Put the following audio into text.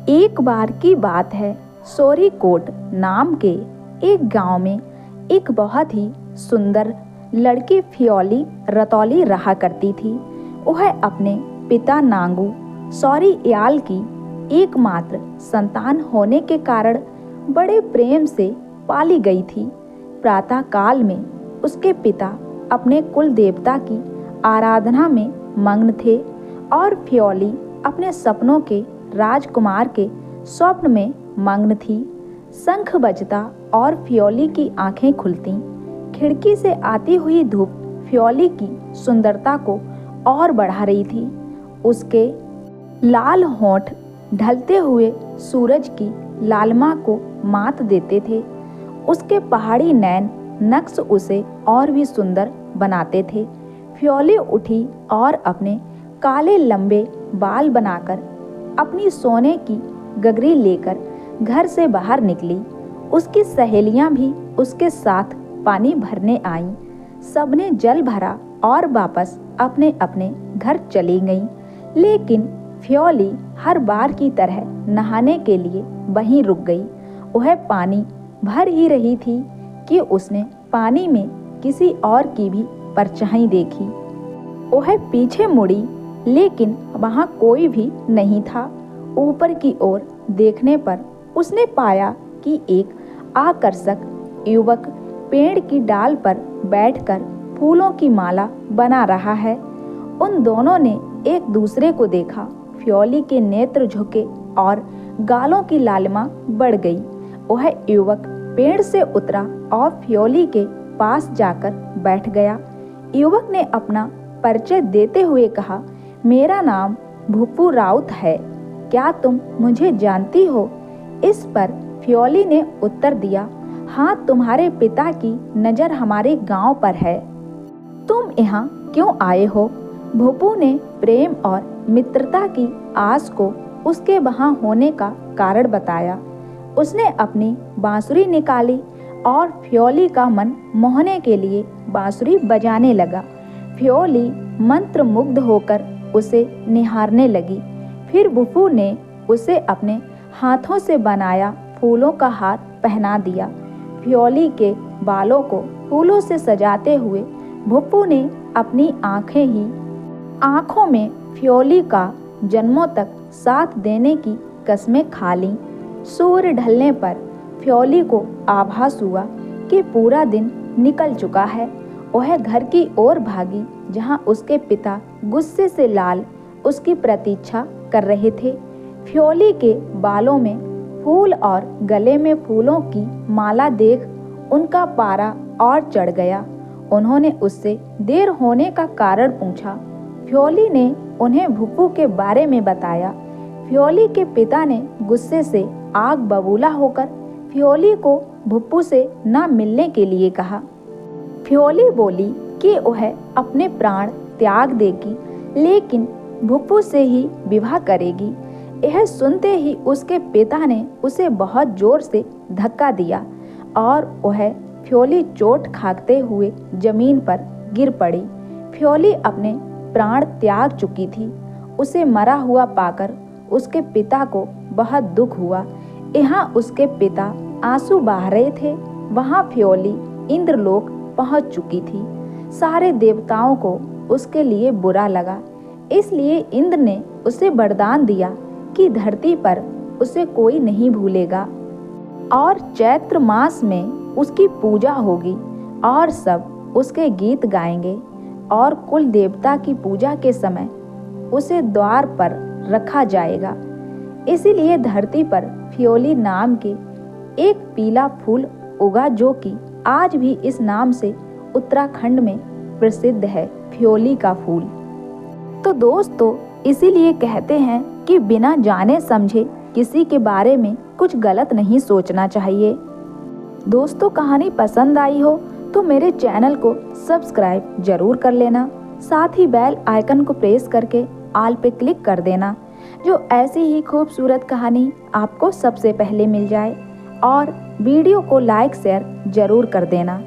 एक बार की बात है, सोरीकोट नाम के एक गांव में एक बहुत ही सुंदर लड़की फ्योली रतौली रहा करती थी। वह अपने पिता नांगू सौरियाल की एकमात्र संतान होने के कारण बड़े प्रेम से पाली गई थी। प्रातः काल में उसके पिता अपने कुल देवता की आराधना में मग्न थे और फ्योली अपने सपनों के राजकुमार के स्वप्न में मग्न थी। शंख बजता और फ्योली की आंखें खुलती। खिड़की से आती हुई धूप फ्योली की सुंदरता को और बढ़ा रही थी। उसके लाल होंठ ढलते हुए सूरज की लालिमा को मात देते थे। उसके पहाड़ी नैन नक्श उसे और भी सुंदर बनाते थे। फ्योली उठी और अपने काले लंबे बाल बनाकर अपनी सोने की गगरी लेकर घर से बाहर निकली। उसकी सहेलियां भी उसके साथ पानी भरने आईं। सबने जल भरा और वापस अपने अपने घर चली गईं। लेकिन फ्योली हर बार की तरह नहाने के लिए वहीं रुक गई। वह पानी भर ही रही थी कि उसने पानी में किसी और की भी परछाई देखी। वह पीछे मुड़ी, लेकिन वहां कोई भी नहीं था। ऊपर की ओर देखने पर उसने पाया कि एक आकर्षक युवक पेड़ की डाल पर बैठकर फूलों की माला बना रहा है। उन दोनों ने एक दूसरे को देखा। फ्योली के नेत्र झुके और गालों की लालिमा बढ़ गई। वह युवक पेड़ से उतरा और फ्योली के पास जाकर बैठ गया। युवक ने अपना परिचय देते हुए कहा, मेरा नाम भूपू राउत है, क्या तुम मुझे जानती हो? इस पर फ्योली ने उत्तर दिया, हाँ, तुम्हारे पिता की नज़र हमारे गांव पर है। तुम यहाँ क्यों आए हो? भूपू ने प्रेम और मित्रता की आस को उसके वहाँ होने का कारण बताया। उसने अपनी बांसुरी निकाली और फ्योली का मन मोहने के लिए बांसुरी बजाने लगा। फ्योली मंत्रमुग्ध होकर उसे निहारने लगी। फिर भूपू ने उसे अपने हाथों से बनाया फूलों का हार पहना दिया। फ्योली के बालों को फूलों से सजाते हुए भूपू ने अपनी आंखों में फ्योली का जन्मों तक साथ देने की कस्में खा लीं। सूर्य ढलने पर फ्योली को आभास हुआ कि पूरा दिन निकल चुका है। वह घर की ओर भागी, जहां उसके पिता गुस्से से लाल उसकी प्रतीक्षा कर रहे थे। फ्योली के बालों में फूल और गले में फूलों की माला देख उनका पारा और चढ़ गया। उन्होंने उससे देर होने का कारण पूछा। फ्योली ने उन्हें भूपू के बारे में बताया। फ्योली के पिता ने गुस्से से आग बबूला होकर फ्योली को भूपू से न मिलने के लिए कहा। फ्योली बोली कि वह अपने प्राण त्याग देगी, लेकिन भूपू से ही विवाह करेगी। यह सुनते ही उसके पिता ने उसे बहुत जोर से धक्का दिया और वह फ्योली चोट खाते हुए जमीन पर गिर पड़ी। फ्योली अपने प्राण त्याग चुकी थी। उसे मरा हुआ पाकर उसके पिता को बहुत दुख हुआ। यहाँ उसके पिता आंसू बहा रहे थे। वहाँ फ्योली इंद्रलोक पहुँच चुकी थी। सारे देवताओं को उसके लिए बुरा लगा, इसलिए इंद्र ने उसे वरदान दिया कि धरती पर उसे कोई नहीं भूलेगा और चैत्र मास में उसकी पूजा होगी और सब उसके गीत गाएंगे और कुल देवता की पूजा के समय उसे द्वार पर रखा जाएगा। इसीलिए धरती पर फ्योली नाम के एक पीला फूल उगा, जो कि आज भी इस नाम से उत्तराखंड में प्रसिद्ध है, फ्योली का फूल। तो दोस्तों, इसीलिए कहते हैं कि बिना जाने समझे किसी के बारे में कुछ गलत नहीं सोचना चाहिए। दोस्तों, कहानी पसंद आई हो तो मेरे चैनल को सब्सक्राइब जरूर कर लेना। साथ ही बेल आइकन को प्रेस करके ऑल पे क्लिक कर देना, जो ऐसी ही खूबसूरत कहानी आपको सबसे पहले मिल जाए। और वीडियो को लाइक शेयर जरूर कर देना।